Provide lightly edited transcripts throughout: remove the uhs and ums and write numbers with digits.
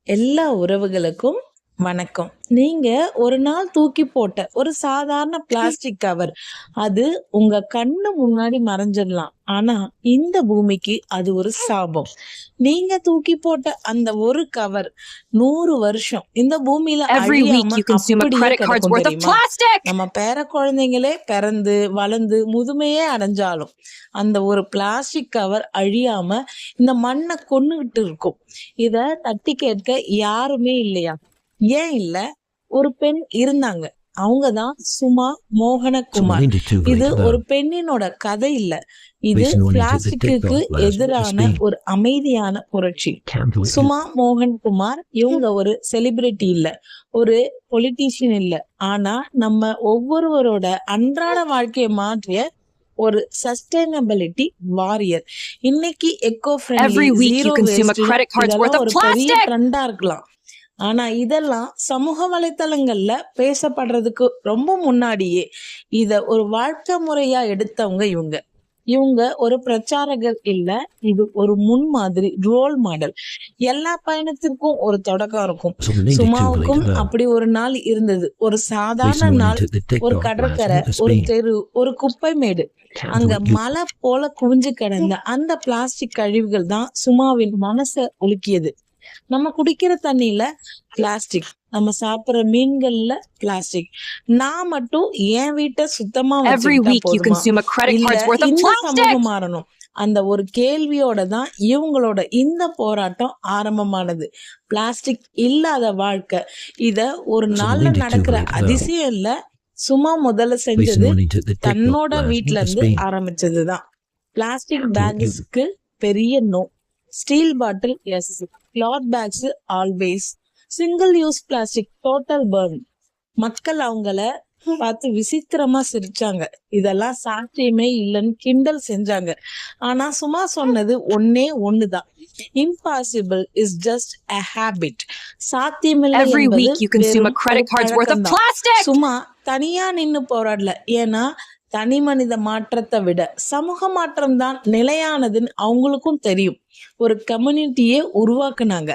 எல்லா உறவுகளுக்கும் வணக்கம். நீங்க ஒரு நாள் தூக்கி போட்ட ஒரு சாதாரண பிளாஸ்டிக் கவர் அது உங்க கண்ணு முன்னாடி மறைஞ்சிடலாம். ஆனா இந்த பூமிக்கு அது ஒரு சாபம். நீங்க தூக்கி போட்ட அந்த ஒரு கவர் 100 வருஷம் இந்த பூமியில அழியாம அப்படியே கிடக்கும் தெரியுமா? நம்ம பேர குழந்தைங்களே பிறந்து வளர்ந்து முதுமையே அடைஞ்சாலும் அந்த ஒரு பிளாஸ்டிக் கவர் அழியாம இந்த மண்ணை கொன்னுகிட்டு இருக்கும். இத தட்டி கேட்க யாருமே இல்லையா? ஏன் இல்ல? ஒரு பெண் இருந்தாங்க. அவங்கதான் சுமா மோகனகுமார். இது ஒரு பெண்ணினோட கதை இல்ல. இது பிளாஸ்டிக்கு எதிரான ஒரு அமைதியான புரட்சி. சுமா மோகன்குமார் இவங்க ஒரு செலிபிரிட்டி இல்ல, ஒரு பொலிட்டீஷியன் இல்ல. ஆனா நம்ம ஒவ்வொருவரோட அன்றாட வாழ்க்கையை மாற்றிய ஒரு சஸ்டைனபிலிட்டி வாரியர். இன்னைக்கு எக்கோ ஃப்ரெண்ட்லி, ஜீரோ வேஸ்ட் ஒரு பெரிய ட்ரெண்டா இருக்கலாம். ஆனா இதெல்லாம் சமூக வலைத்தளங்கள்ல பேசப்படுறதுக்கு ரொம்ப முன்னாடியே இத ஒரு வாழ்க்கை முறையா எடுத்தவங்க இவங்க ஒரு பிரச்சாரகர் இல்ல, இது ஒரு முன்மாதிரி, ரோல் மாடல். எல்லா பயணத்திற்கும் ஒரு தொடக்கம் இருக்கும். சுமாவுக்கும் அப்படி ஒரு நாள் இருந்தது. ஒரு சாதாரண நாள், ஒரு கடற்கரை, ஒரு தெரு, ஒரு குப்பை மேடு. அங்க மலை போல குவிஞ்சு கிடந்த அந்த பிளாஸ்டிக் கழிவுகள் தான் சுமாவின் மனசை உலுக்கியது. நம்ம குடிக்கிற தண்ணியில பிளாஸ்டிக், நம்ம சாப்பிடுற மீன்கள்ல பிளாஸ்டிக். நான் மட்டும் என் வீட்டை சுத்தமா சமூகம் மாறணும், அந்த ஒரு கேள்வியோட தான் இவங்களோட இந்த போராட்டம் ஆரம்பமானது. பிளாஸ்டிக் இல்லாத வாழ்க்கை இத ஒரு நாள்ல நடக்கிற அதிசயம் இல்ல. சும்மா முதல்ல செஞ்சது தன்னோட வீட்டுல இருந்து ஆரம்பிச்சதுதான். பிளாஸ்டிக் பேக்ஸ்க்கு பெரிய no, steel bottle yes, cloth bags always, single use plastic total burn. மக்கள் அவங்கள பார்த்து விசித்திரமா சிரிச்சாங்க. இதெல்லாம் சாத்தியமே இல்லைன்னு கிண்டல் செஞ்சாங்க. ஆனா சும்மா சொன்னது ஒண்ணுதான், impossible is just a habit. சாத்தியமில்லை சும்மா தனியா நின்னு போராடல. ஏன்னா தனி மனித மாற்றத்தை விட சமூக மாற்றம் தான் நிலையானதுன்னு அவங்களுக்கும் தெரியும். ஒரு கம்யூனிட்டியே உருவாக்குனாங்க.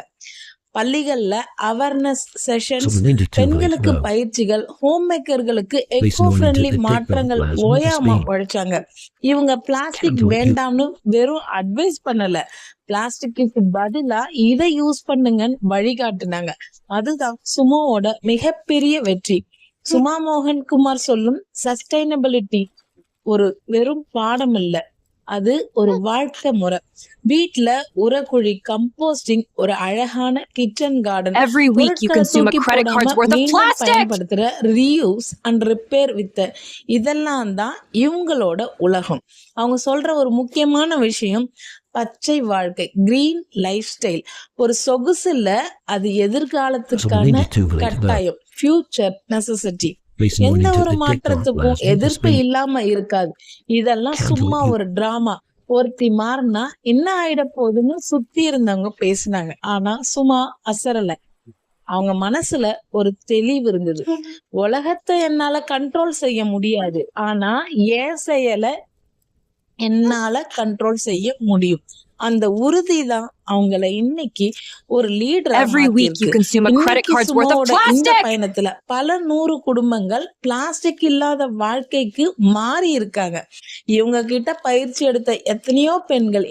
பள்ளிகள்ல அவேர்னஸ் செஷன்ஸ், பெண்களுக்கு பயிற்சிகள், ஹோம் மேக்கர்களுக்கு எக்கோ ஃப்ரெண்ட்லி மாற்றங்கள் ஓயாம உழைச்சாங்க. இவங்க பிளாஸ்டிக் வேண்டாம்னு வெறும் அட்வைஸ் பண்ணல, பிளாஸ்டிக்கு பதிலா இதை யூஸ் பண்ணுங்கன்னு வழிகாட்டுனாங்க. அதுதான் சுமோவோட மிகப்பெரிய வெற்றி. சுமா மோகன்குமார் சொல்லும் சஸ்டைனபிலிட்டி ஒரு வெறும் பாடம் இல்ல, அது ஒரு வாழ்க்கை முறை. வீட்ல உரக்குழி, கம்போஸ்டிங், ஒரு அழகான கிச்சன் கார்டன், பயன்படுத்துற ரீயூஸ் அண்ட் ரிப்பேர் வித், இதெல்லாம் தான் இவங்களோட உலகம். அவங்க சொல்ற ஒரு முக்கியமான விஷயம் பச்சை வாழ்க்கை, கிரீன் லைஃப் ஸ்டைல். ஒரு சொகுசு இல்ல, அது எதிர்காலத்துக்கான கட்டாயம், ஃபியூச்சர் நெசசிட்டி. எந்த ஒரு மாற்றத்துக்கும் எதிர்ப்பு இல்லாம இருக்காது. இதெல்லாம் சும்மா ஒரு டிராமா. ஒருத்தி மாறினா என்ன ஆயிட போகுதுன்னு சுத்தி இருந்தவங்க பேசினாங்க. ஆனா சும்மா அசரல. அவங்க மனசுல ஒரு தெளிவு இருந்தது. உலகத்தை என்னால கண்ட்ரோல் செய்ய முடியாது, ஆனா ஏன் செயலை என்னால கண்ட்ரோல் செய்ய முடியும். அந்த உறுதி தான் அவங்கள இன்னைக்கு ஒரு லீடரா இந்த பயணத்துல பல 100 குடும்பங்கள் பிளாஸ்டிக் இல்லாத வாழ்க்கைக்கு மாறி இருக்காங்க. இவங்க கிட்ட பயிற்சி எடுத்த எத்தனையோ பெண்கள்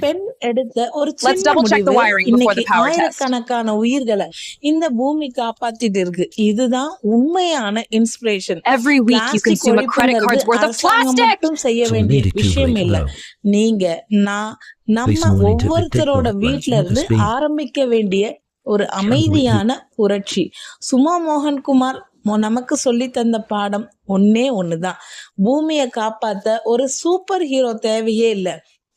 பெண் எடுத்த ஒரு இன்னைக்கு ஆயிரக்கணக்கான உயிர்களை இந்த பூமி காப்பாத்திட்டு இருக்கு. இதுதான் உண்மையான இன்ஸ்பிரேஷன். மட்டும் செய்ய வேண்டிய விஷயம் இல்ல, நீங்க நான் நம்ம ஒவ்வொருத்தரோட வீட்டுல இருந்து ஆரம்பிக்க வேண்டிய ஒரு அமைதியான புரட்சி. சுமா மோகன்குமார் நமக்கு சொல்லி தந்த பாடம் ஒண்ணுதான், பூமியை காப்பாத்த ஒரு சூப்பர் ஹீரோ தேவையே இல்ல,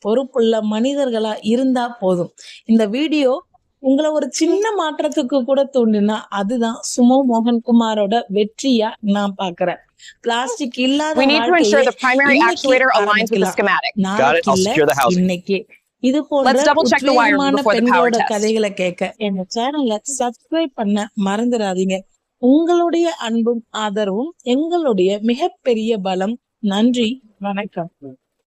பொறுப்புள்ள மனிதர்களா இருந்தா போதும். இந்த வீடியோ உங்களை ஒரு சின்ன மாற்றத்துக்கு கூட தோண்டினா அதுதான் சுமோ மோகன்குமாரோட வெற்றியா நான் பாக்குறேன். பிளாஸ்டிக் இல்லாத இன்னைக்கு இது போன்ற பெண்களோட கதைகளை கேட்க எங்க சேனலை சப்ஸ்கிரைப் பண்ண மறந்துடாதீங்க. உங்களுடைய அன்பும் ஆதரவும் எங்களுடைய மிகப்பெரிய பலம். நன்றி, வணக்கம்.